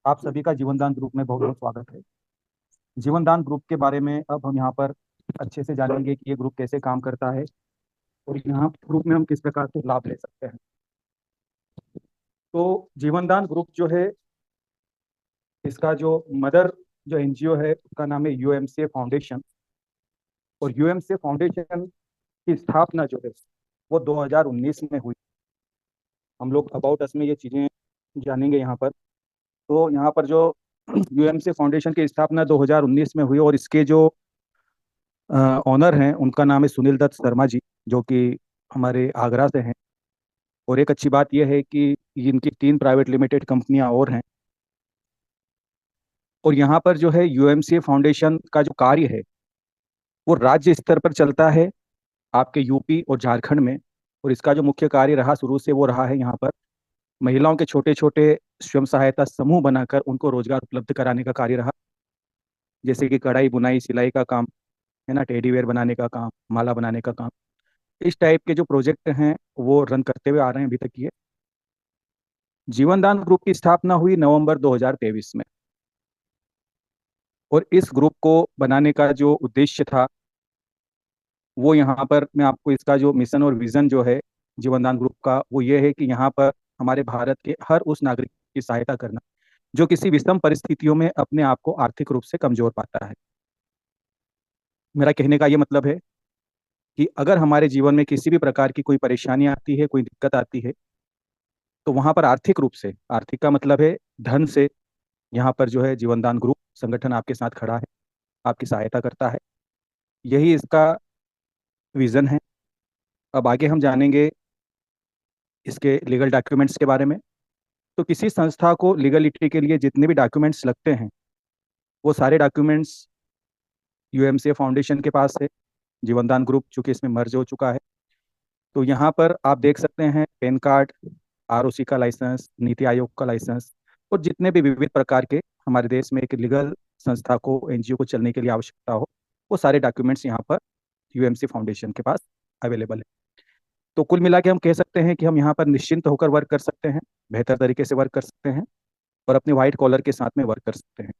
आप सभी का जीवनदान ग्रुप में बहुत बहुत स्वागत है। जीवनदान ग्रुप के बारे में अब हम यहाँ पर अच्छे से जानेंगे कि ये ग्रुप कैसे काम करता है और यहाँ ग्रुप में हम किस प्रकार से लाभ ले सकते हैं। तो जीवनदान ग्रुप जो है, इसका जो मदर जो एनजीओ है उसका नाम है यूएमसीए फाउंडेशन। और यूएमसीए फाउंडेशन की स्थापना जो है वो 2019 में हुई। हम लोग अबाउट अस में ये चीज़ें जानेंगे यहाँ पर। तो यहाँ पर जो यूएमसीए फाउंडेशन की स्थापना 2019 में हुई और इसके जो ऑनर हैं उनका नाम है सुनील दत्त शर्मा जी, जो कि हमारे आगरा से हैं। और एक अच्छी बात यह है कि इनकी 3 प्राइवेट लिमिटेड कंपनियां और हैं। और यहाँ पर जो है यूएमसीए फाउंडेशन का जो कार्य है वो राज्य स्तर पर चलता है, आपके यूपी और झारखंड में। और इसका जो मुख्य कार्य रहा शुरू से वो रहा है यहाँ पर महिलाओं के छोटे छोटे स्वयं सहायता समूह बनाकर उनको रोजगार उपलब्ध कराने का कार्य रहा। जैसे कि कढ़ाई बुनाई सिलाई का काम है ना, टेडी वेयर बनाने का काम, माला बनाने का काम। इस टाइप के जो प्रोजेक्ट हैं वो रन करते हुए आ रहे हैं अभी तक ये। जीवनदान ग्रुप की स्थापना हुई नवंबर 2023 में। और इस ग्रुप को बनाने का जो उद्देश्य था वो यहाँ पर मैं आपको इसका जो मिशन और विजन जो है जीवनदान ग्रुप का वो ये है कि यहाँ पर हमारे भारत के हर उस नागरिक की सहायता करना जो किसी विषम परिस्थितियों में अपने आप को आर्थिक रूप से कमजोर पाता है। मेरा कहने का ये मतलब है कि अगर हमारे जीवन में किसी भी प्रकार की कोई परेशानी आती है, कोई दिक्कत आती है, तो वहाँ पर आर्थिक रूप से, आर्थिक का मतलब है धन से, यहाँ पर जो है जीवनदान ग्रुप संगठन आपके साथ खड़ा है, आपकी सहायता करता है। यही इसका विजन है। अब आगे हम जानेंगे इसके लीगल डॉक्यूमेंट्स के बारे में। तो किसी संस्था को लीगलिटी के लिए जितने भी डॉक्यूमेंट्स लगते हैं वो सारे डॉक्यूमेंट्स यूएमसीए फाउंडेशन के पास है। जीवनदान ग्रुप चूंकि इसमें मर्ज हो चुका है, तो यहाँ पर आप देख सकते हैं पैन कार्ड, आरओसी का लाइसेंस, नीति आयोग का लाइसेंस और जितने भी विविध प्रकार के हमारे देश में एक लीगल संस्था को, एनजीओ को चलने के लिए आवश्यकता हो, वो सारे डॉक्यूमेंट्स यहाँ पर यूएमसी फाउंडेशन के पास अवेलेबल है। तो कुल मिला के हम कह सकते हैं कि हम यहाँ पर निश्चिंत होकर वर्क कर सकते हैं, बेहतर तरीके से वर्क कर सकते हैं और अपने व्हाइट कॉलर के साथ में वर्क कर सकते हैं।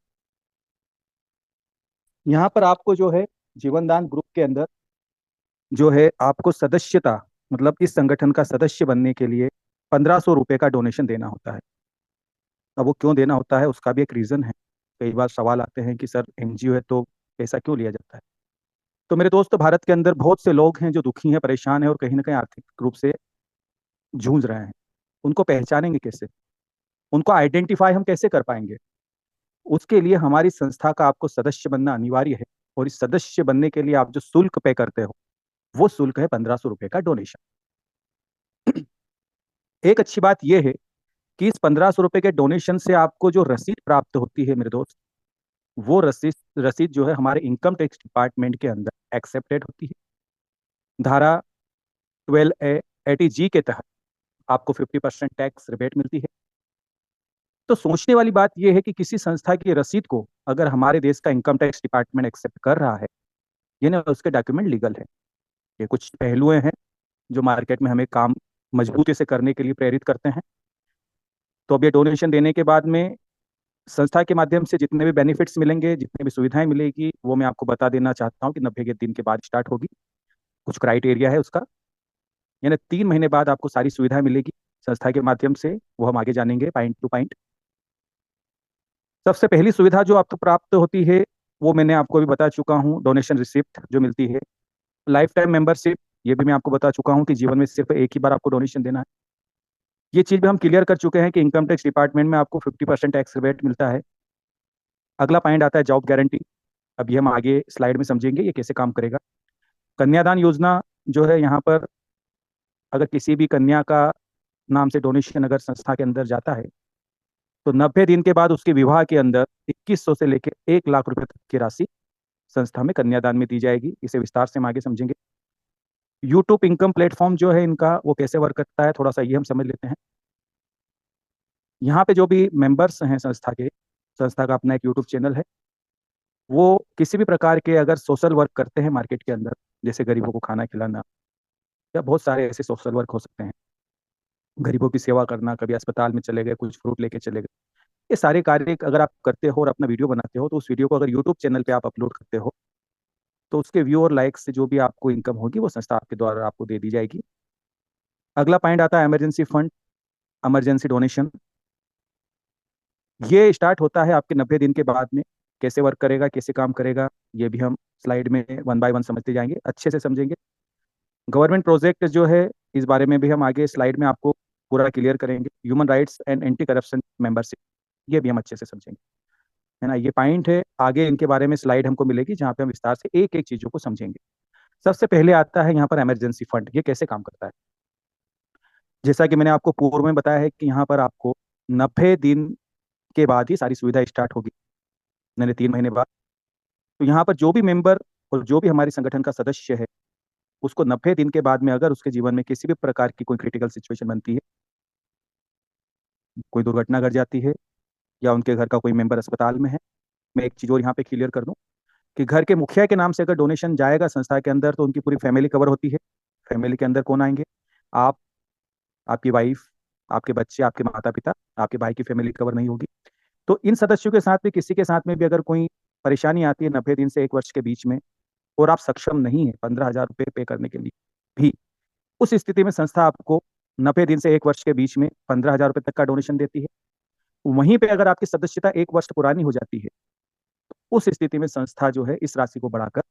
यहाँ पर आपको जो है जीवनदान ग्रुप के अंदर जो है आपको सदस्यता, मतलब इस संगठन का सदस्य बनने के लिए 1500 रुपये का डोनेशन देना होता है। अब वो क्यों देना होता है उसका भी एक रीज़न है। कई बार सवाल आते हैं कि सर एनजीओ है तो पैसा क्यों लिया जाता है। तो मेरे दोस्तों, भारत के अंदर बहुत से लोग हैं जो दुखी हैं, परेशान हैं और कहीं ना कहीं आर्थिक रूप से जूझ रहे हैं। उनको पहचानेंगे कैसे, उनको आइडेंटिफाई हम कैसे कर पाएंगे? उसके लिए हमारी संस्था का आपको सदस्य बनना अनिवार्य है। और इस सदस्य बनने के लिए आप जो शुल्क पे करते हो वो शुल्क है 1500 रुपये का डोनेशन। एक अच्छी बात यह है कि इस 1500 रुपये के डोनेशन से आपको जो रसीद प्राप्त होती है मेरे दोस्त, वो रसीद रसीद जो है हमारे इनकम टैक्स डिपार्टमेंट के अंदर एक्सेप्टेड होती है। धारा 12A80G के तहत आपको 50% टैक्स रिबेट मिलती है। तो सोचने वाली बात यह है कि किसी संस्था की रसीद को अगर हमारे देश का इनकम टैक्स डिपार्टमेंट एक्सेप्ट कर रहा है, यानी उसके डॉक्यूमेंट लीगल है। ये कुछ पहलुएं हैं जो मार्केट में हमें काम मजबूती से करने के लिए प्रेरित करते हैं। तो अब ये डोनेशन देने के बाद में संस्था के माध्यम से जितने भी बेनिफिट्स मिलेंगे, जितने भी सुविधाएं मिलेगी, वो मैं आपको बता देना चाहता हूँ कि 90 के दिन के बाद स्टार्ट होगी। कुछ क्राइटेरिया है उसका, यानी 3 महीने बाद आपको सारी सुविधाएं मिलेगी संस्था के माध्यम से। वो हम आगे जानेंगे पॉइंट टू पॉइंट। सबसे पहली सुविधा जो आपको प्राप्त होती है वो मैंने आपको अभी बता चुका हूँ, डोनेशन रिसिप्ट जो मिलती है। लाइफ टाइम मेंबरशिप, ये भी मैं आपको बता चुका हूँ कि जीवन में सिर्फ एक ही बार आपको डोनेशन देना है। ये चीज़ भी हम क्लियर कर चुके हैं कि इनकम टैक्स डिपार्टमेंट में आपको 50% टैक्स रिबेट मिलता है। अगला पॉइंट आता है जॉब गारंटी। अब ये हम आगे स्लाइड में समझेंगे ये कैसे काम करेगा। कन्यादान योजना जो है, यहाँ पर अगर किसी भी कन्या का नाम से डोनेशन अगर संस्था के अंदर जाता है तो 90 दिन के बाद उसके विवाह के अंदर 2100 से लेकर 1 लाख रुपए तक की राशि संस्था में कन्यादान में दी जाएगी। इसे विस्तार से हम आगे समझेंगे। यूट्यूब इनकम प्लेटफॉर्म जो है इनका, वो कैसे वर्क करता है थोड़ा सा ये हम समझ लेते हैं। यहाँ पे जो भी मेंबर्स हैं संस्था के, संस्था का अपना एक यूट्यूब चैनल है। वो किसी भी प्रकार के अगर सोशल वर्क करते हैं मार्केट के अंदर, जैसे गरीबों को खाना खिलाना या बहुत सारे ऐसे सोशल वर्क हो सकते हैं, गरीबों की सेवा करना, कभी अस्पताल में चले गए, कुछ फ्रूट लेके चले गए, ये सारे कार्य अगर आप करते हो और अपना वीडियो बनाते हो, तो उस वीडियो को अगर यूट्यूब चैनल पे आप अपलोड करते हो, तो उसके व्यू और लाइक से जो भी आपको इनकम होगी वो संस्था आपके द्वारा आपको दे दी जाएगी। अगला पॉइंट आता है इमरजेंसी फंड, इमरजेंसी डोनेशन। ये स्टार्ट होता है आपके 90 दिन के बाद में। कैसे वर्क करेगा, कैसे काम करेगा, ये भी हम स्लाइड में वन बाय वन समझते जाएंगे, अच्छे से समझेंगे। गवर्नमेंट प्रोजेक्ट जो है, इस बारे में भी हम आगे स्लाइड में आपको पूरा क्लियर करेंगे। Human rights and anti corruption membership, ये भी हम अच्छे से समझेंगे, है ना। ये पॉइंट है, आगे इनके बारे में स्लाइड हमको मिलेगी जहाँ पे हम विस्तार से एक एक चीज़ों को समझेंगे। सबसे पहले आता है यहाँ पर इमरजेंसी फंड। ये कैसे काम करता है? जैसा कि मैंने आपको पूर्व में बताया है कि यहाँ पर आपको 90 दिन के बाद ही सारी सुविधा स्टार्ट होगी, यानी 3 महीने बाद। तो यहाँ पर जो भी मेंबर और जो भी हमारे संगठन का सदस्य है, उसको 90 दिन के बाद में अगर उसके जीवन में किसी भी प्रकार की कोई क्रिटिकल सिचुएशन बनती है, कोई दुर्घटना घट जाती है, या उनके घर का कोई मेंबर अस्पताल में है। मैं एक चीज़ और यहाँ पे क्लियर कर दूं कि घर के मुखिया के नाम से अगर डोनेशन जाएगा संस्था के अंदर, तो उनकी पूरी फैमिली कवर होती है। फैमिली के अंदर कौन आएंगे? आप, आपकी वाइफ, आपके बच्चे, आपके माता पिता, आपके भाई की फैमिली कवर नहीं होगी। तो इन सदस्यों के साथ भी, किसी के साथ में भी अगर कोई परेशानी आती है 90 दिन से 1 वर्ष के बीच में, और आप सक्षम नहीं है 15,000 रुपये पे करने के लिए भी, उस स्थिति में संस्था आपको 90 दिन से 1 वर्ष के बीच में 15,000 रुपये तक का डोनेशन देती है। वहीं पे अगर आपकी सदस्यता 1 वर्ष पुरानी हो जाती है, तो उस स्थिति में संस्था जो है इस राशि को बढ़ाकर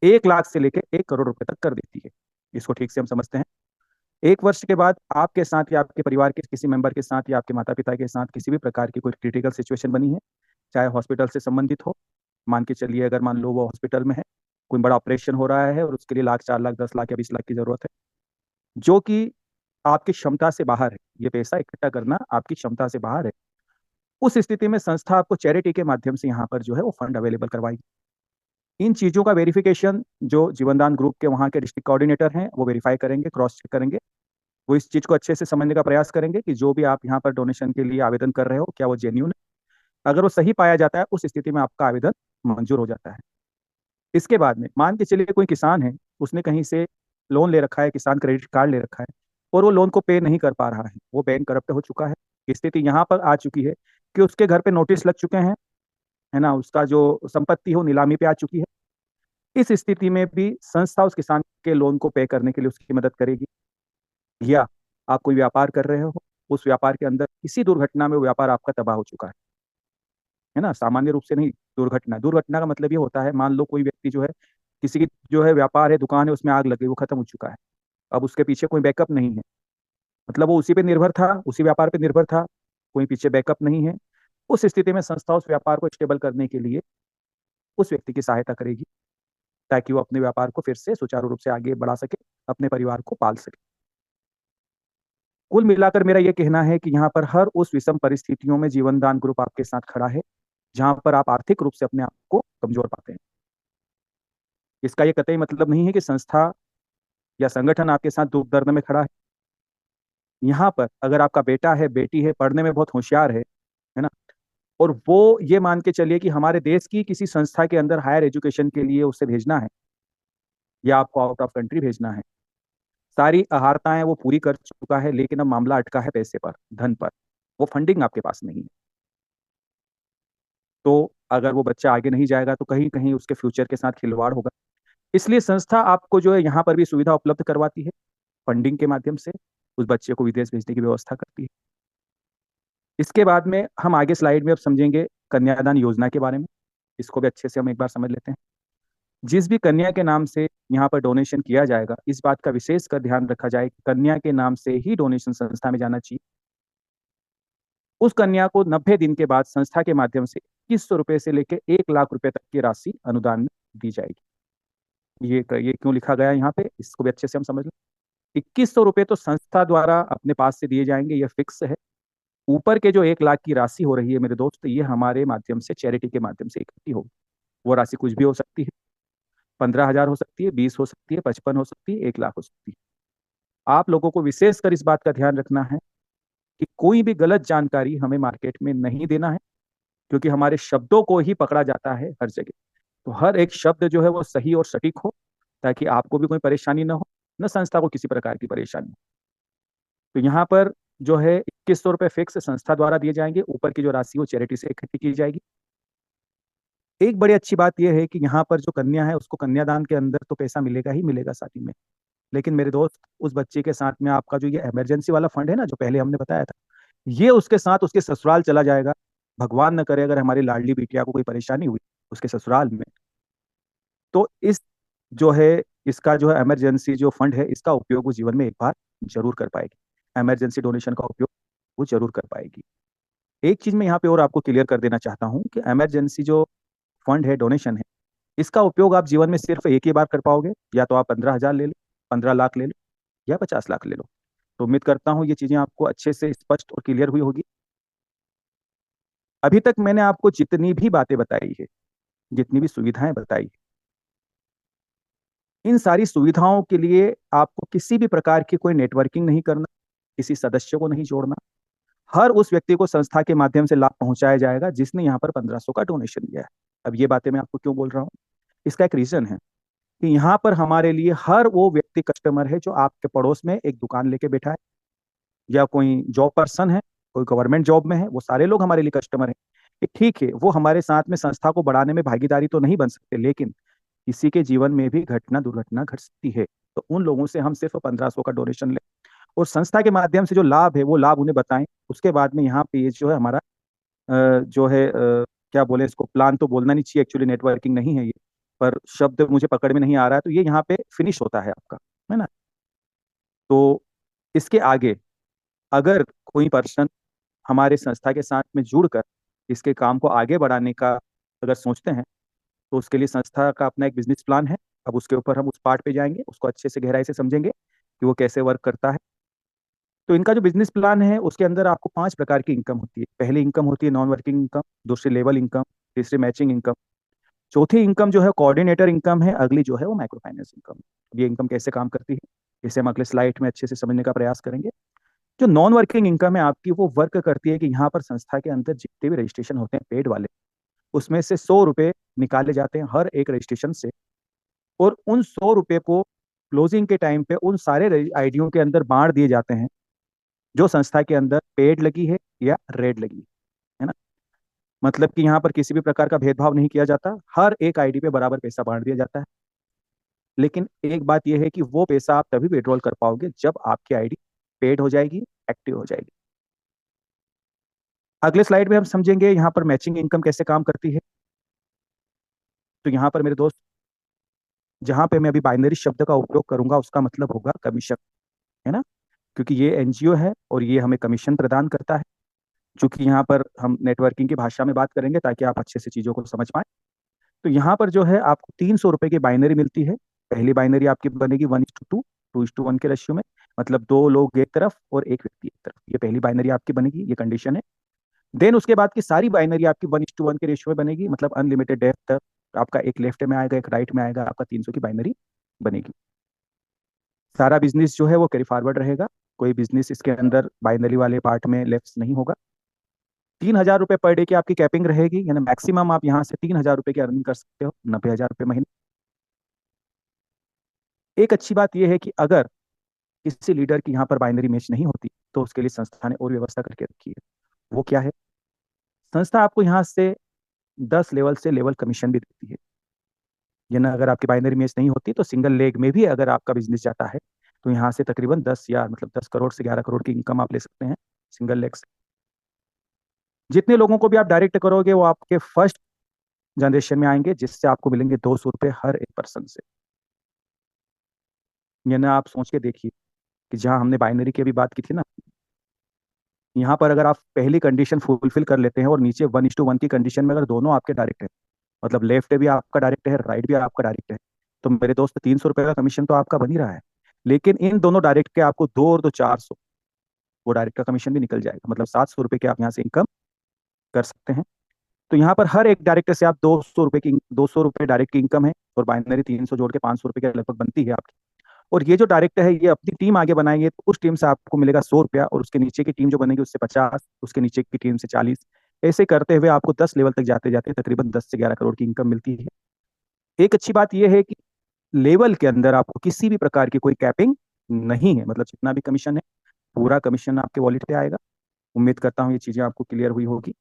1 लाख से लेकर 1 करोड़ रुपए तक कर देती है। इसको ठीक से हम समझते हैं। 1 वर्ष के बाद आपके साथ या आपके परिवार के किसी मेंबर के साथ या आपके माता पिता के साथ किसी भी प्रकार की कोई क्रिटिकल सिचुएशन बनी है, चाहे हॉस्पिटल से संबंधित हो, मान के चलिए अगर मान लो वो हॉस्पिटल में है, कोई बड़ा ऑपरेशन हो रहा है और उसके लिए लाख, 4 लाख, 10 लाख या 20 लाख की जरूरत है, जो कि आपकी क्षमता से बाहर है, ये पैसा इकट्ठा करना आपकी क्षमता से बाहर है, उस स्थिति में संस्था आपको चैरिटी के माध्यम से यहाँ पर जो है वो फंड अवेलेबल करवाएगी। इन चीज़ों का वेरिफिकेशन जो जीवनदान ग्रुप के वहाँ के डिस्ट्रिक्ट कोऑर्डिनेटर हैं वो वेरीफाई करेंगे, क्रॉस चेक करेंगे। वो इस चीज़ को अच्छे से समझने का प्रयास करेंगे कि जो भी आप यहाँ पर डोनेशन के लिए आवेदन कर रहे हो, क्या वो जेन्यून है। अगर वो सही पाया जाता है, उस स्थिति में आपका आवेदन मंजूर हो जाता है। इसके बाद में मान के चलिए कोई किसान है, उसने कहीं से लोन ले रखा है, किसान क्रेडिट कार्ड ले रखा है, और वो लोन को पे नहीं कर पा रहा है, वो बैंक करप्ट हो चुका है। स्थिति यहाँ पर आ चुकी है कि उसके घर पे नोटिस लग चुके हैं, है ना, उसका जो संपत्ति हो नीलामी पे आ चुकी है। इस स्थिति में भी संस्था उस किसान के लोन को पे करने के लिए उसकी मदद करेगी। या आप कोई व्यापार कर रहे हो, उस व्यापार के अंदर किसी दुर्घटना में वो व्यापार आपका तबाह हो चुका है ना, सामान्य रूप से नहीं, दुर्घटना। दुर्घटना का मतलब ये होता है, मान लो कोई व्यक्ति जो है, किसी की जो है व्यापार है, दुकान है, उसमें आग लग गई, वो खत्म हो चुका है। अब उसके पीछे कोई बैकअप नहीं है, मतलब वो उसी पे निर्भर था, उसी व्यापार पे निर्भर था, कोई पीछे बैकअप नहीं है। उस स्थिति में संस्था उस व्यापार को स्टेबल करने के लिए उस व्यक्ति की सहायता करेगी, ताकि वो अपने व्यापार को फिर से सुचारू रूप से आगे बढ़ा सके, अपने परिवार को पाल सके। कुल मिलाकर मेरा यह कहना है कि यहाँ पर हर उस विषम परिस्थितियों में जीवनदान ग्रुप आपके साथ खड़ा है, जहां पर आप आर्थिक रूप से अपने आप को कमजोर पाते हैं। इसका ये कतई मतलब नहीं है कि संस्था या संगठन आपके साथ दुख दर्द में खड़ा है। यहाँ पर अगर आपका बेटा है, बेटी है, पढ़ने में बहुत होशियार है ना, और वो ये मान के चलिए कि हमारे देश की किसी संस्था के अंदर हायर एजुकेशन के लिए उसे भेजना है, या आपको आउट ऑफ कंट्री भेजना है, सारी अहारताएं वो पूरी कर चुका है, लेकिन अब मामला अटका है पैसे पर, धन पर, वो फंडिंग आपके पास नहीं है। तो अगर वो बच्चा आगे नहीं जाएगा, तो कहीं कहीं उसके फ्यूचर के साथ खिलवाड़ होगा। इसलिए संस्था आपको जो है यहाँ पर भी सुविधा उपलब्ध करवाती है, फंडिंग के माध्यम से उस बच्चे को विदेश भेजने की व्यवस्था करती है। इसके बाद में हम आगे स्लाइड में अब समझेंगे कन्यादान योजना के बारे में। इसको भी अच्छे से हम एक बार समझ लेते हैं। जिस भी कन्या के नाम से यहाँ पर डोनेशन किया जाएगा, इस बात का विशेष कर ध्यान रखा जाए कि कन्या के नाम से ही डोनेशन संस्था में जाना चाहिए। उस कन्या को 90 दिन के बाद संस्था के माध्यम से 2100 रुपये से लेकर 1 लाख रुपए तक की राशि अनुदान में दी जाएगी। ये क्यों लिखा गया है यहाँ पे, इसको भी अच्छे से हम समझ लें। 2100 रुपये तो संस्था द्वारा अपने पास से दिए जाएंगे, यह फिक्स है। ऊपर के जो 1 लाख की राशि हो रही है मेरे दोस्त, ये हमारे माध्यम से, चैरिटी के माध्यम से इकट्ठी होगी। वो राशि कुछ भी हो सकती है, 15,000 हो सकती है, 20 हो सकती है, 55 हो सकती है, 1 लाख हो सकती है। आप लोगों को विशेषकर इस बात का ध्यान रखना है कि कोई भी गलत जानकारी हमें मार्केट में नहीं देना है, क्योंकि हमारे शब्दों को ही पकड़ा जाता है हर जगह। तो हर एक शब्द जो है वो सही और सटीक हो, ताकि आपको भी कोई परेशानी ना हो, न संस्था को किसी प्रकार की परेशानी। तो यहाँ पर जो है 2100 रुपये फिक्स संस्था द्वारा दिए जाएंगे। ऊपर की जो राशि वो चैरिटी से इकट्ठी की जाएगी। एक बड़ी अच्छी बात यह है कि यहाँ पर जो कन्या है उसको कन्यादान के अंदर तो पैसा मिलेगा ही मिलेगा साथ ही में। लेकिन मेरे दोस्त, उस बच्चे के साथ में आपका जो ये इमरजेंसी वाला फंड है ना, जो पहले हमने बताया था, ये उसके साथ उसके ससुराल चला जाएगा। भगवान न करे अगर हमारी लाडली बिटिया को कोई परेशानी हुई उसके ससुराल में, तो इस जो है इसका जो है इमरजेंसी जो फंड है इसका उपयोग वो जीवन में एक बार जरूर कर पाएगी। इमरजेंसी डोनेशन का उपयोग वो जरूर कर पाएगी। एक चीज मैं यहाँ पे और आपको क्लियर कर देना चाहता हूँ कि इमरजेंसी जो फंड है, डोनेशन है, इसका उपयोग आप जीवन में सिर्फ एक ही बार कर पाओगे। या तो आप 15,000 ले लो, 15 लाख ले लो, या 50 लाख ले लो। तो उम्मीद करता हूँ ये चीजें आपको अच्छे से स्पष्ट और क्लियर हुई होगी। अभी तक मैंने आपको जितनी भी बातें बताई है, जितनी भी सुविधाएं बताई, इन सारी सुविधाओं के लिए आपको किसी भी प्रकार की कोई नेटवर्किंग नहीं करना, किसी सदस्य को नहीं जोड़ना। हर उस व्यक्ति को संस्था के माध्यम से लाभ पहुंचाया जाएगा जिसने यहाँ पर 1500 का डोनेशन दिया है। अब ये बातें मैं आपको क्यों बोल रहा हूँ, इसका एक रीजन है कि यहाँ पर हमारे लिए हर वो व्यक्ति कस्टमर है जो आपके पड़ोस में एक दुकान लेके बैठा है, या कोई जॉब पर्सन है, कोई गवर्नमेंट जॉब में है, वो सारे लोग हमारे लिए कस्टमर हैं। ये ठीक है, वो हमारे साथ में संस्था को बढ़ाने में भागीदारी तो नहीं बन सकते, लेकिन किसी के जीवन में भी घटना दुर्घटना घट सकती है। तो उन लोगों से हम सिर्फ 1500 का डोनेशन लें और संस्था के माध्यम से जो लाभ है वो लाभ उन्हें बताएं। उसके बाद में यहाँ पे ये जो है हमारा जो है क्या बोले इसको, प्लान तो बोलना नहीं चाहिए, एक्चुअली नेटवर्किंग नहीं है ये, पर शब्द मुझे पकड़ में नहीं आ रहा है, तो ये यहाँ पे फिनिश होता है आपका, है ना। तो इसके आगे अगर कोई पर्सन हमारे संस्था के साथ में जुड़कर इसके काम को आगे बढ़ाने का अगर सोचते हैं, तो उसके लिए संस्था का अपना एक बिजनेस प्लान है। अब उसके ऊपर हम उस पार्ट पे जाएंगे, उसको अच्छे से गहराई से समझेंगे कि वो कैसे वर्क करता है। तो इनका जो बिजनेस प्लान है उसके अंदर आपको 5 प्रकार की इनकम होती है। पहली इनकम होती है नॉन वर्किंग इनकम, दूसरी लेवल इनकम, तीसरी मैचिंग इनकम, चौथी इनकम जो है कोऑर्डिनेटर इनकम है, अगली जो है वो माइक्रो फाइनेंस इनकम। ये इनकम कैसे काम करती है इसे हम अगले स्लाइड में अच्छे से समझने का प्रयास करेंगे। जो नॉन वर्किंग इनकम है आपकी, वो वर्क करती है कि यहाँ पर संस्था के अंदर जितने भी रजिस्ट्रेशन होते हैं पेड वाले, उसमें से 100 रुपये निकाले जाते हैं हर एक रजिस्ट्रेशन से, और उन 100 रुपये को क्लोजिंग के टाइम पे उन सारे आईडियों के अंदर बांट दिए जाते हैं जो संस्था के अंदर पेड लगी है या रेड लगी है ना। मतलब कि यहाँ पर किसी भी प्रकार का भेदभाव नहीं किया जाता, हर एक आईडी पे बराबर पैसा बांट दिया जाता है। लेकिन एक बात यह है कि वो पैसा आप तभी विड्रॉल कर पाओगे जब आपकी आईडी पेड हो जाएगी, एक्टिव हो जाएगी। अगले स्लाइड में हम समझेंगे यहाँ पर मैचिंग इनकम कैसे काम करती है। तो यहाँ पर मेरे दोस्त, जहाँ पे मैं अभी बाइनरी शब्द का उपयोग करूंगा उसका मतलब होगा कमीशन, है ना, क्योंकि ये एनजीओ है और ये हमें कमीशन प्रदान करता है। चूंकि यहाँ पर हम नेटवर्किंग की भाषा में बात करेंगे ताकि आप अच्छे से चीज़ों को समझ पाए। तो यहाँ पर जो है आपको 300 रुपये की बाइनरी मिलती है। पहली बाइनरी आपकी बनेगी 1:2, 2:1 के रेशियो में, मतलब दो लोग एक तरफ और एक व्यक्ति एक तरफ, ये पहली बाइनरी आपकी बनेगी, ये कंडीशन है। देन उसके बाद की सारी बाइनरी आपकी 1:1 के रेशियो में बनेगी, मतलब अनलिमिटेड डेप्थ तक आपका एक लेफ्ट में आएगा एक राइट में आएगा, आपका 300 की बाइनरी बनेगी। सारा बिजनेस जो है वो कैरी फॉरवर्ड रहेगा, कोई बिजनेस इसके अंदर बाइनरी वाले पार्ट में लेफ्ट नहीं होगा। 3,000 रुपये पर डे की आपकी कैपिंग रहेगी, यानी मैक्सिमम आप यहाँ से 3,000 रुपये की अर्निंग कर सकते हो, 90,000 रुपये महीने। एक अच्छी बात यह है कि अगर किसी लीडर की यहाँ पर बाइनरी मैच नहीं होती तो उसके लिए संस्था ने और व्यवस्था करके रखी है। वो क्या है, संस्था आपको यहाँ से 10 लेवल से लेवल कमीशन भी देती है। यानी अगर आपकी बाइनरी मैच नहीं होती तो सिंगल लेग में भी अगर आपका बिजनेस जाता है तो यहाँ से तकरीबन 10 या मतलब 10 करोड़ से 11 करोड़ की इनकम आप ले सकते हैं सिंगल लेग से। जितने लोगों को भी आप डायरेक्ट करोगे वो आपके फर्स्ट जनरेशन में आएंगे, जिससे आपको मिलेंगे 200 रुपये हर एक पर्सन से। यानी आप सोच के देखिए कि जहां हमने बाइनरी की अभी बात की थी ना, यहाँ पर अगर आप पहली कंडीशन फुलफिल कर लेते हैं और नीचे 1:1 की कंडीशन में अगर दोनों आपके डायरेक्ट है, मतलब लेफ्ट भी आपका डायरेक्ट है राइट भी आपका डायरेक्ट है, तो मेरे दोस्त 300 रुपये का कमीशन तो आपका बन ही रहा है। लेकिन इन दोनों डायरेक्ट के आपको 2 और 2 400, वो डायरेक्ट का कमीशन भी निकल जाएगा, मतलब 700 रुपये के आप यहाँ से इनकम कर सकते हैं। तो यहाँ पर हर एक डायरेक्टर से आप 200 रुपये की 200 रुपये डायरेक्ट की इनकम है, और बाइनरी 300 जोड़ के 500 रुपये के लगभग बनती है आपकी। और ये जो डायरेक्टर है ये अपनी टीम आगे बनाएंगे तो उस टीम से आपको मिलेगा 100 रुपया, और उसके नीचे की टीम जो बनेगी उससे 50, उसके नीचे की टीम से 40, ऐसे करते हुए आपको 10 लेवल तक जाते जाते तकरीबन 10 से 11 करोड़ की इनकम मिलती है। एक अच्छी बात यह है कि लेवल के अंदर आपको किसी भी प्रकार की कोई कैपिंग नहीं है, मतलब जितना भी कमीशन है पूरा कमीशन आपके वॉलेट पे आएगा। उम्मीद करता हूँ ये चीज़ें आपको क्लियर हुई होगी।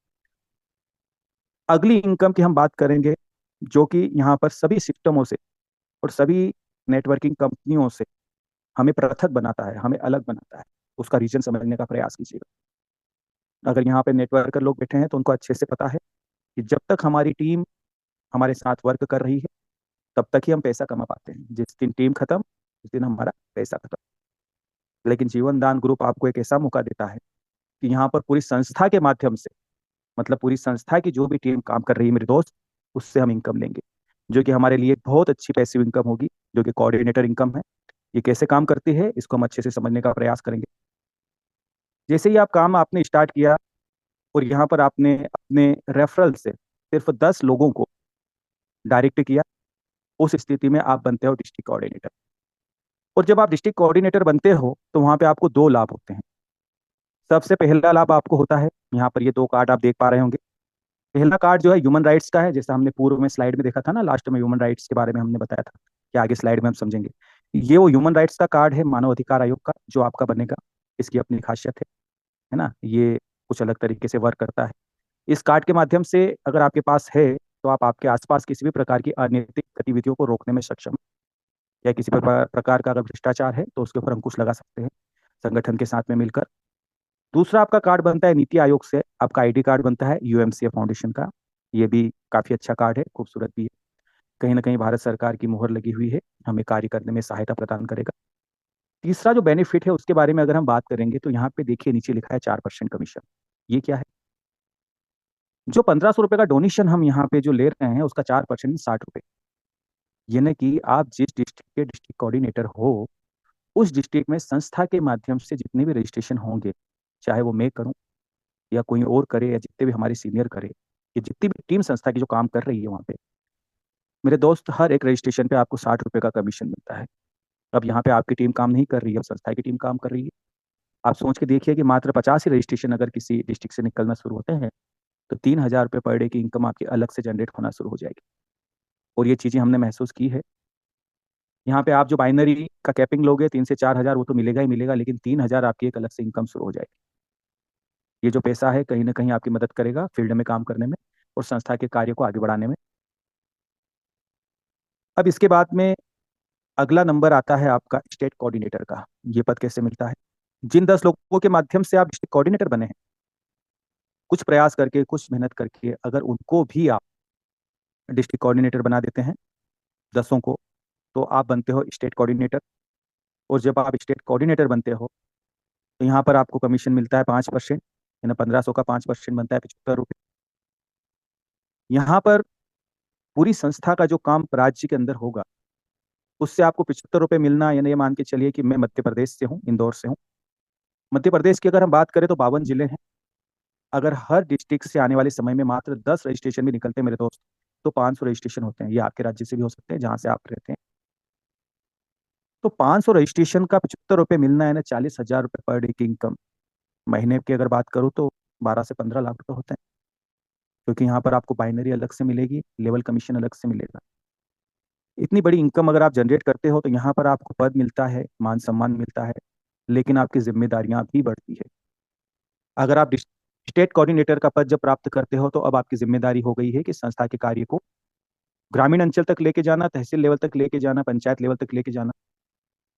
अगली इनकम की हम बात करेंगे, जो कि यहाँ पर सभी सिस्टमों से और सभी नेटवर्किंग कंपनियों से हमें पृथक बनाता है, हमें अलग बनाता है। उसका रीजन समझने का प्रयास कीजिएगा। अगर यहाँ पे नेटवर्कर लोग बैठे हैं तो उनको अच्छे से पता है कि जब तक हमारी टीम हमारे साथ वर्क कर रही है तब तक ही हम पैसा कमा पाते हैं। जिस दिन टीम खत्म उस दिन हमारा पैसा खत्म। लेकिन जीवन दान ग्रुप आपको एक ऐसा मौका देता है कि यहाँ पर पूरी संस्था के माध्यम से, मतलब पूरी संस्था की जो भी टीम काम कर रही है मेरे दोस्त, उससे हम इनकम लेंगे, जो कि हमारे लिए बहुत अच्छी पैसिव इनकम होगी, जो कि कोऑर्डिनेटर इनकम है। ये कैसे काम करती है इसको हम अच्छे से समझने का प्रयास करेंगे। जैसे ही आप काम आपने स्टार्ट किया और यहाँ पर आपने अपने रेफरल से सिर्फ 10 लोगों को डायरेक्ट किया, उस स्थिति में आप बनते हो डिस्ट्रिक्ट कोऑर्डिनेटर। और जब आप डिस्ट्रिक्ट कोऑर्डिनेटर बनते हो तो वहाँ पे आपको 2 लाभ होते हैं। सबसे पहला लाभ आपको होता है, यहाँ पर ये 2 कार्ड आप देख पा रहे होंगे। पहला कार्ड जो है ह्यूमन राइट्स का है, जैसा हमने पूर्व में स्लाइड में देखा था ना, लास्ट में ह्यूमन राइट्स के बारे में हमने बताया था कि आगे स्लाइड में हम समझेंगे। ये वो ह्यूमन राइट्स का कार्ड है मानव अधिकार आयोग का, जो आपका बनेगा। इसकी अपनी खासियत है ना, ये कुछ अलग तरीके से वर्क करता है। इस कार्ड के माध्यम से अगर आपके पास है तो आप आपके आसपास किसी भी प्रकार की अनैतिक गतिविधियों को रोकने में सक्षम हैं, या किसी प्रकार का अगर भ्रष्टाचार है तो उसके ऊपर अंकुश लगा सकते हैं संगठन के साथ में मिलकर। दूसरा आपका कार्ड बनता है नीति आयोग से, आपका आईडी कार्ड बनता है यूएमसीए फाउंडेशन का। ये भी काफी अच्छा कार्ड है, खूबसूरत भी है। कहीं ना कहीं भारत सरकार की मुहर लगी हुई है, हमें कार्य करने में सहायता प्रदान करेगा। तीसरा जो बेनिफिट है उसके बारे में अगर हम बात करेंगे तो यहाँ पे देखिए नीचे लिखा है 4% कमीशन। ये क्या है? जो 1500 रुपये का डोनेशन हम यहाँ पे जो ले रहे हैं उसका 4% 60 रुपये। यानी कि आप जिस डिस्ट्रिक्ट के डिस्ट्रिक्ट कोऑर्डिनेटर हो, उस डिस्ट्रिक्ट में संस्था के माध्यम से जितने भी रजिस्ट्रेशन होंगे, चाहे वो मैं करूं या कोई और करे या जितने भी हमारे सीनियर करे, ये जितनी भी टीम संस्था की जो काम कर रही है वहाँ पे, मेरे दोस्त, हर एक रजिस्ट्रेशन पे आपको 60 रुपये का कमीशन मिलता है। अब यहाँ पे आपकी टीम काम नहीं कर रही है, अब संस्था की टीम काम कर रही है। आप सोच के देखिए कि मात्र 50 ही रजिस्ट्रेशन अगर किसी डिस्ट्रिक्ट से निकलना शुरू होते हैं तो 3000 रुपये पर डे की इनकम आपकी अलग से जनरेट होना शुरू हो जाएगी। और ये चीज़ें हमने महसूस की है। यहाँ पे आप जो बाइनरी का कैपिंग लोगे 3 से 4 हज़ार, वो तो मिलेगा ही मिलेगा, लेकिन 3000 आपकी एक अलग से इनकम शुरू हो जाएगी। ये जो पैसा है कहीं ना कहीं आपकी मदद करेगा फील्ड में काम करने में और संस्था के कार्य को आगे बढ़ाने में। अब इसके बाद में अगला नंबर आता है आपका स्टेट कोऑर्डिनेटर का। ये पद कैसे मिलता है? जिन 10 लोगों के माध्यम से आप डिस्ट्रिक्ट कोऑर्डिनेटर बने हैं, कुछ प्रयास करके, कुछ मेहनत करके अगर उनको भी आप डिस्ट्रिक्ट कोऑर्डिनेटर बना देते हैं, 10 को, तो आप बनते हो स्टेट कोऑर्डिनेटर। और जब आप स्टेट कोऑर्डिनेटर बनते हो तो यहाँ पर आपको कमीशन मिलता है 5%, यानी 1500 का 5% बनता है 75 रुपये। यहाँ पर पूरी संस्था का जो काम राज्य के अंदर होगा उससे आपको 75 रुपये मिलना, यानी ये मान के चलिए कि मैं मध्य प्रदेश से हूँ, इंदौर से हूँ। मध्य प्रदेश की अगर हम बात करें तो 52 जिले हैं। अगर हर डिस्ट्रिक्ट से आने वाले समय में मात्र 10 रजिस्ट्रेशन भी निकलते हैं मेरे दोस्त, तो 500 रजिस्ट्रेशन होते हैं। ये आपके राज्य से भी हो सकते हैं जहाँ से आप रहते हैं। तो 500 रजिस्ट्रेशन का 75 रुपये मिलना है ना, 40,000 रुपये पर डे की इनकम। महीने की अगर बात करूँ तो 12 से 15 लाख रुपए होते हैं, क्योंकि यहाँ पर आपको बाइनरी अलग से मिलेगी, लेवल कमीशन अलग से मिलेगा। इतनी बड़ी इनकम अगर आप जनरेट करते हो तो यहाँ पर आपको पद मिलता है, मान सम्मान मिलता है, लेकिन आपकी जिम्मेदारियां भी बढ़ती है। अगर आप स्टेट कोऑर्डिनेटर का पद जब प्राप्त करते हो तो अब आपकी जिम्मेदारी हो गई है कि संस्था के कार्य को ग्रामीण अंचल तक लेके जाना, तहसील लेवल तक लेके जाना, पंचायत लेवल तक लेके जाना।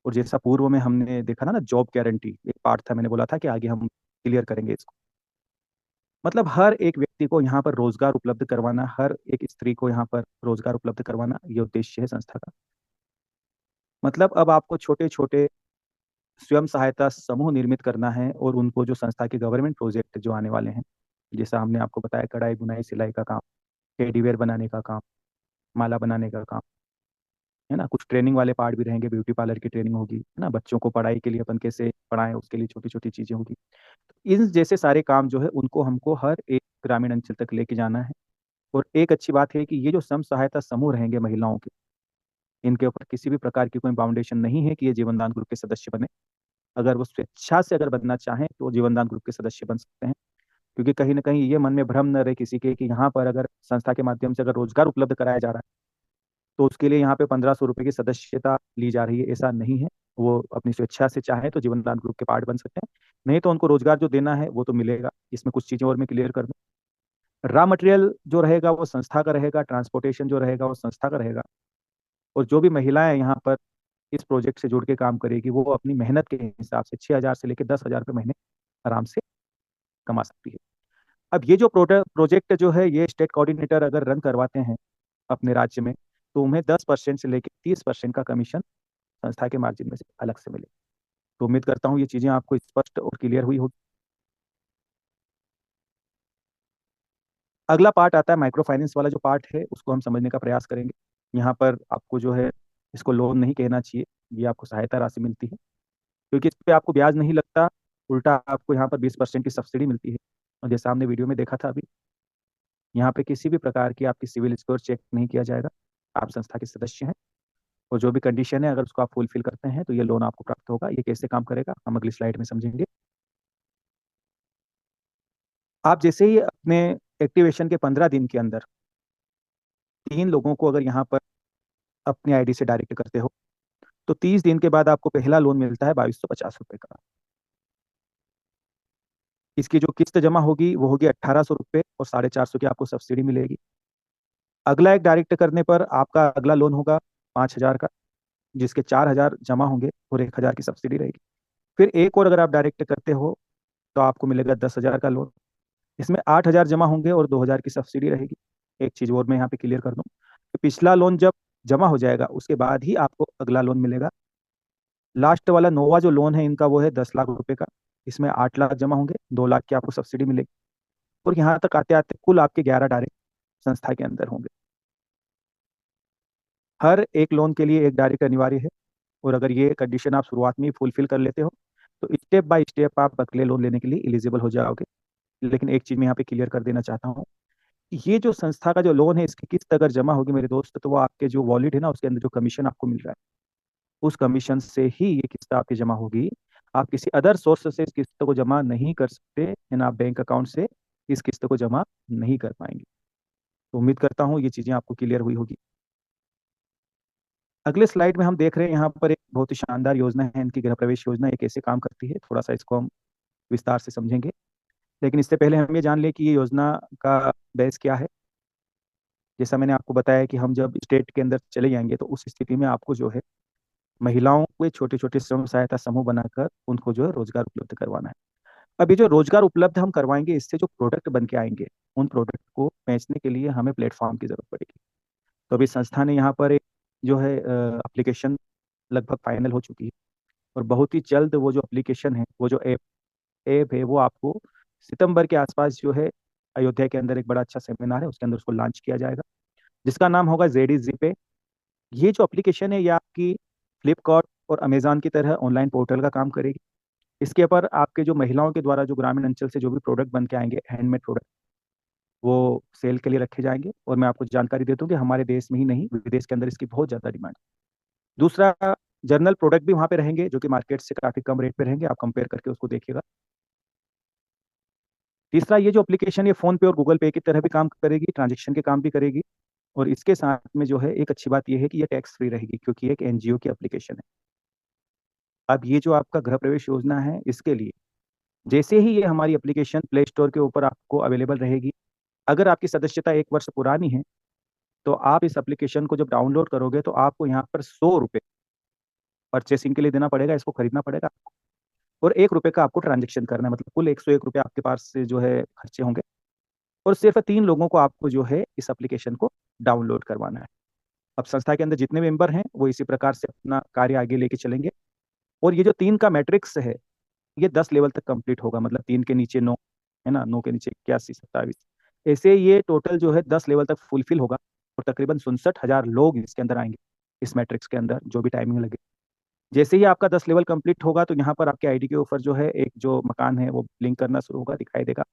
और जैसा पूर्व में हमने देखा ना जॉब गारंटी एक पार्ट था, मैंने बोला था कि आगे हम क्लियर करेंगे इसको। मतलब हर एक व्यक्ति को यहाँ पर रोजगार उपलब्ध करवाना, हर एक स्त्री को यहाँ पर रोजगार उपलब्ध करवाना, ये उद्देश्य है संस्था का। मतलब अब आपको छोटे छोटे स्वयं सहायता समूह निर्मित करना है और उनको जो संस्था के गवर्नमेंट प्रोजेक्ट जो आने वाले हैं, जैसा हमने आपको बताया, कढ़ाई बुनाई सिलाई का काम, टेडीवेयर बनाने का काम, माला बनाने का काम, है ना, कुछ ट्रेनिंग वाले पार्ट भी रहेंगे, ब्यूटी पार्लर की ट्रेनिंग होगी, है ना, बच्चों को पढ़ाई के लिए अपन कैसे पढ़ाएं उसके लिए छोटी छोटी चीजें होगी। इन जैसे सारे काम जो है उनको हमको हर एक ग्रामीण अंचल तक लेके जाना है। और एक अच्छी बात है कि ये जो स्वयं सहायता समूह रहेंगे महिलाओं के, इनके ऊपर किसी भी प्रकार की कोई बाउंडेशन नहीं है कि ये जीवनदान ग्रुप के सदस्य बने। अगर वो स्वेच्छा से अगर बनना चाहें तो वो जीवनदान ग्रुप के सदस्य बन सकते हैं। क्योंकि कहीं ना कहीं ये मन में भ्रम न रहे किसी के कि यहाँ पर अगर संस्था के माध्यम से अगर रोजगार उपलब्ध कराया जा रहा है तो उसके लिए यहाँ पे 1500 रुपये की सदस्यता ली जा रही है, ऐसा नहीं है। वो अपनी स्वेच्छा से चाहे तो जीवन दान ग्रुप के पार्ट बन सकते हैं, नहीं तो उनको रोजगार जो देना है वो तो मिलेगा। इसमें कुछ चीज़ें और मैं क्लियर कर दूं। रॉ मटेरियल जो रहेगा वो संस्था का रहेगा, ट्रांसपोर्टेशन जो रहेगा वो संस्था का रहेगा, और जो भी महिलाएं यहाँ पर इस प्रोजेक्ट से जुड़ के काम करेगी वो अपनी मेहनत के हिसाब से 6,000 से लेकर 10,000 रुपये महीने आराम से कमा सकती है। अब ये जो प्रोजेक्ट जो है ये स्टेट कोऑर्डिनेटर अगर रन करवाते हैं अपने राज्य में, तो उन्हें 10% से लेकर 30% का कमीशन संस्था के मार्जिन में से अलग से मिले। तो उम्मीद करता हूँ ये चीज़ें आपको स्पष्ट और क्लियर हुई होगी। अगला पार्ट आता है माइक्रो फाइनेंस वाला जो पार्ट है, उसको हम समझने का प्रयास करेंगे। यहाँ पर आपको जो है, इसको लोन नहीं कहना चाहिए, ये आपको सहायता राशि मिलती है, क्योंकि इस पे आपको ब्याज नहीं लगता, उल्टा आपको यहाँ पर 20% की सब्सिडी मिलती है। और जैसा हमने वीडियो में देखा था अभी, यहाँ पे किसी भी प्रकार की आपकी सिविल स्कोर चेक नहीं किया जाएगा। आप संस्था के सदस्य हैं और जो भी कंडीशन है अगर उसको आप फुलफिल करते हैं तो ये लोन आपको प्राप्त होगा। ये कैसे काम करेगा हम अगली स्लाइड में समझेंगे। आप जैसे ही अपने एक्टिवेशन के 15 दिन के अंदर 3 लोगों को अगर यहाँ पर अपनी आईडी से डायरेक्ट करते हो, तो 30 दिन के बाद आपको पहला लोन मिलता है 2250 रुपये का। इसकी जो किस्त जमा होगी वो होगी 1800 रुपये, और 450 की आपको सब्सिडी मिलेगी। अगला एक डायरेक्ट करने पर आपका अगला लोन होगा 5,000 का, जिसके 4,000 जमा होंगे और 1,000 की सब्सिडी रहेगी। फिर एक और अगर आप डायरेक्ट करते हो तो आपको मिलेगा 10,000 का लोन। इसमें 8,000 जमा होंगे और 2,000 की सब्सिडी रहेगी। एक चीज़ और मैं यहाँ पे क्लियर कर दूँ कि पिछला लोन जब जमा हो जाएगा उसके बाद ही आपको अगला लोन मिलेगा। लास्ट वाला नोवा जो लोन है इनका वो है 10 लाख रुपए का। इसमें 8 लाख जमा होंगे, 2 लाख की आपको सब्सिडी मिलेगी, और यहाँ तक आते आते कुल आपके 11 डायरेक्ट संस्था के अंदर होंगे। हर एक लोन के लिए एक डायरेक्ट अनिवार्य है, और अगर ये कंडीशन आप शुरुआत में ही फुलफिल कर लेते हो तो स्टेप बाय स्टेप आप अगले लोन लेने के लिए एलिजिबल हो जाओगे। लेकिन एक चीज़ मैं यहाँ पे क्लियर कर देना चाहता हूँ, ये जो संस्था का जो लोन है इसकी किस्त अगर जमा होगी मेरे दोस्त, तो वो आपके जो वॉलेट है ना उसके अंदर जो कमीशन आपको मिल रहा है उस कमीशन से ही ये किस्त आपकी जमा होगी। आप किसी अदर सोर्स से इस किस्त को जमा नहीं कर सकते, है ना, आप बैंक अकाउंट से इस किस्त को जमा नहीं कर पाएंगे। तो उम्मीद करता हूँ ये चीज़ें आपको क्लियर हुई होगी। अगले स्लाइड में हम देख रहे हैं यहाँ पर एक बहुत ही शानदार योजना है इनकी, गृह प्रवेश योजना। ये कैसे काम करती है थोड़ा सा इसको हम विस्तार से समझेंगे, लेकिन इससे पहले हम ये जान लें कि ये योजना का बेस क्या है। जैसा मैंने आपको बताया कि हम जब स्टेट के अंदर चले जाएंगे तो उस स्थिति में आपको जो है महिलाओं को छोटे छोटे स्वयं सहायता समूह बनाकर उनको जो है रोजगार उपलब्ध करवाना है। अब ये जो रोजगार उपलब्ध हम करवाएंगे, इससे जो प्रोडक्ट बन के आएंगे उन प्रोडक्ट को बेचने के लिए हमें प्लेटफॉर्म की जरूरत पड़ेगी। तो अभी संस्था ने यहाँ पर एक जो है एप्लीकेशन लगभग फाइनल हो चुकी है, और बहुत ही जल्द वो जो एप्लीकेशन है, वो जो ऐप है वो आपको सितंबर के आसपास जो है अयोध्या के अंदर एक बड़ा अच्छा सेमिनार है उसके अंदर उसको लॉन्च किया जाएगा, जिसका नाम होगा जेडी जी पे। ये जो एप्लीकेशन है ये आपकी फ्लिपकार्ट और अमेजॉन की तरह ऑनलाइन पोर्टल का काम करेगी। इसके ऊपर आपके जो महिलाओं के द्वारा जो ग्रामीण अंचल से जो भी प्रोडक्ट बन के आएंगे हैंडमेड प्रोडक्ट, वो सेल के लिए रखे जाएंगे। और मैं आपको जानकारी देता हूँ कि हमारे देश में ही नहीं विदेश के अंदर इसकी बहुत ज़्यादा डिमांड है। दूसरा, जर्नल प्रोडक्ट भी वहाँ पे रहेंगे जो कि मार्केट से काफ़ी कम रेट पे रहेंगे, आप कंपेयर करके उसको देखिएगा। तीसरा, ये जो एप्लीकेशन ये फ़ोन पे और गूगल पे की तरह भी काम करेगी, ट्रांजेक्शन के काम भी करेगी। और इसके साथ में जो है एक अच्छी बात यह है कि ये टैक्स फ्री रहेगी, क्योंकि एक एनजीओ की एप्लीकेशन है। अब ये जो आपका गृह प्रवेश योजना है इसके लिए जैसे ही ये हमारी एप्लीकेशन प्ले स्टोर के ऊपर आपको अवेलेबल रहेगी, अगर आपकी सदस्यता 1 वर्ष पुरानी है तो आप इस एप्लीकेशन को जब डाउनलोड करोगे तो आपको यहाँ पर 100 रुपये परचेसिंग के लिए देना पड़ेगा, इसको खरीदना पड़ेगा, और 1 रुपये का आपको ट्रांजेक्शन करना है, मतलब कुल 101 रुपये आपके पास से जो है खर्चे होंगे। और सिर्फ 3 लोगों को आपको जो है इस एप्लीकेशन को डाउनलोड करवाना है। अब संस्था के अंदर जितने मेंबर हैं वो इसी प्रकार से अपना कार्य आगे लेके चलेंगे। और ये जो 3 का मैट्रिक्स है ये 10 लेवल तक कंप्लीट होगा, मतलब 3 के नीचे 9, है ना, 9 के नीचे 81, 27, ऐसे ये टोटल जो है 10 लेवल तक फुलफिल होगा। और तकरीबन 67,000 लोग इसके अंदर आएंगे, इस मैट्रिक्स के अंदर जो भी टाइमिंग लगे। जैसे ही आपका 10 लेवल कंप्लीट होगा तो यहाँ पर आपके आईडी के ऊपर जो है एक जो मकान है वो ब्लिंक करना शुरू होगा, दिखाई देगा।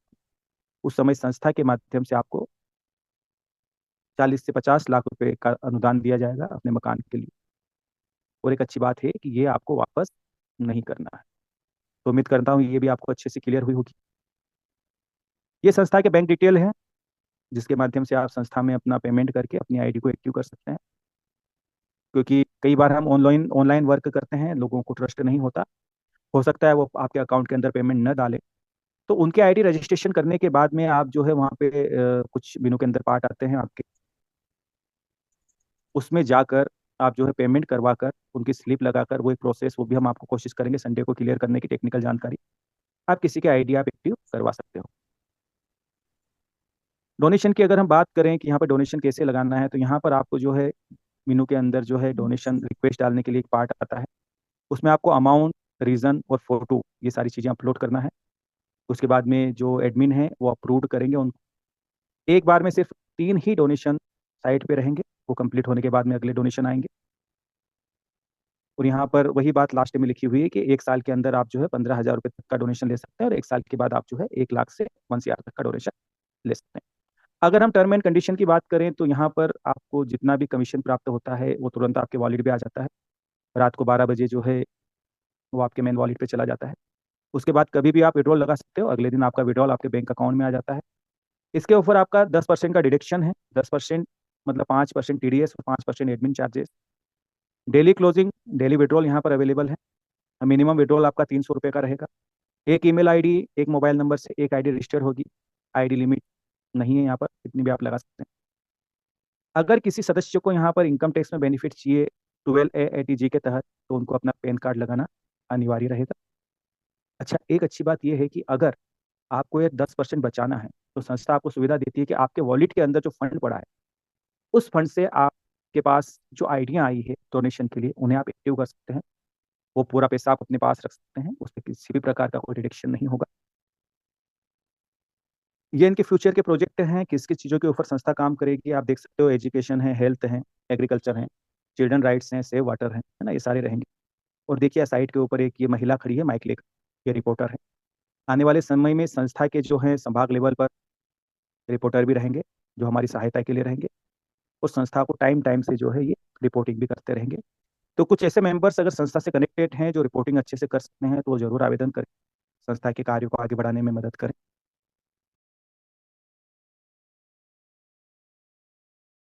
उस समय संस्था के माध्यम से आपको 40 से 50 लाख रुपए का अनुदान दिया जाएगा अपने मकान के लिए। और एक अच्छी बात है कि ये आपको वापस नहीं करना है। तो उम्मीद करता हूँ ये भी आपको अच्छे से क्लियर हुई होगी। ये संस्था के बैंक डिटेल है जिसके माध्यम से आप संस्था में अपना पेमेंट करके अपनी आईडी को एक्टिव कर सकते हैं, क्योंकि कई बार हम ऑनलाइन ऑनलाइन वर्क करते हैं, लोगों को ट्रस्ट नहीं होता, हो सकता है वो आपके अकाउंट के अंदर पेमेंट न डाले। तो उनके आईडी रजिस्ट्रेशन करने के बाद में आप जो है वहाँ पे कुछ दिनों के अंदर पार्ट आते हैं आपके, उसमें जाकर आप जो है पेमेंट करवा कर उनकी स्लिप लगाकर वो एक प्रोसेस, वो भी हम आपको कोशिश करेंगे संडे को क्लियर करने की टेक्निकल जानकारी, आप किसी के आईडी आप एक्टिव करवा सकते हो। डोनेशन की अगर हम बात करें कि यहाँ पर डोनेशन कैसे लगाना है, तो यहाँ पर आपको जो है मेनू के अंदर जो है डोनेशन रिक्वेस्ट डालने के लिए एक पार्ट आता है। उसमें आपको अमाउंट, रीज़न और फोटो, ये सारी चीज़ें अपलोड करना है। उसके बाद में जो एडमिन है वो अप्रूव करेंगे उनको। एक बार में सिर्फ 3 ही डोनेशन साइट पे रहेंगे, वो कंप्लीट होने के बाद में अगले डोनेशन आएंगे। और यहाँ पर वही बात लास्ट में लिखी हुई है कि 1 साल के अंदर आप जो है 15,000 रुपये तक का डोनेशन ले सकते हैं, और 1 साल के बाद आप जो है 1 लाख से 1 CR तक का डोनेशन ले सकते हैं। अगर हम टर्म एंड कंडीशन की बात करें तो यहाँ पर आपको जितना भी कमीशन प्राप्त होता है वो तुरंत आपके वॉलेट पे आ जाता है। रात को 12 बजे जो है वो आपके मेन वॉलेट पे चला जाता है। उसके बाद कभी भी आप विड्रॉल लगा सकते हो, अगले दिन आपका विड्रॉल आपके बैंक अकाउंट में आ जाता है। इसके ऊपर आपका 10% का डिडक्शन है। 10% मतलब 5% TDS और 5% admin charges. Daily closing, daily withdrawal यहाँ पर अवेलेबल है। मिनिमम विड्रॉल आपका 300 रुपये का रहेगा। एक ईमेल आईडी, एक मोबाइल नंबर से एक आईडी रजिस्टर होगी। आईडी लिमिट नहीं है यहाँ पर, कितनी भी आप लगा सकते हैं। अगर किसी सदस्य को यहाँ पर इनकम टैक्स में बेनिफिट चाहिए 12A के तहत, तो उनको अपना पैन कार्ड लगाना अनिवार्य रहेगा। अच्छा, एक अच्छी बात यह है कि अगर आपको ये 10% बचाना है, तो संस्था आपको सुविधा देती है कि आपके वॉलेट के अंदर जो फंड पड़ा है, उस फंड से आपके पास जो आइडिया आई है डोनेशन के लिए, उन्हें आप एक्टिव कर सकते हैं। वो पूरा पैसा आप अपने पास रख सकते हैं, उस पर किसी भी प्रकार का कोई डिडक्शन नहीं होगा। ये इनके फ्यूचर के प्रोजेक्ट हैं, किस किस चीज़ों के ऊपर संस्था काम करेगी आप देख सकते हो। एजुकेशन है, हेल्थ है, एग्रीकल्चर है, चिल्ड्रन राइट्स हैं, सेव वाटर है ना, ये सारे रहेंगे। और देखिए साइट के ऊपर एक ये महिला खड़ी है, माइक लेकर, ये रिपोर्टर है। आने वाले समय में संस्था के जो है संभाग लेवल पर रिपोर्टर भी रहेंगे, जो हमारी सहायता के लिए रहेंगे, और संस्था को टाइम टाइम से जो है ये रिपोर्टिंग भी करते रहेंगे। तो कुछ ऐसे मेंबर्स अगर संस्था से कनेक्टेड हैं जो रिपोर्टिंग अच्छे से कर सकते हैं, तो वो जरूर आवेदन करें, संस्था के कार्य को आगे बढ़ाने में मदद करें।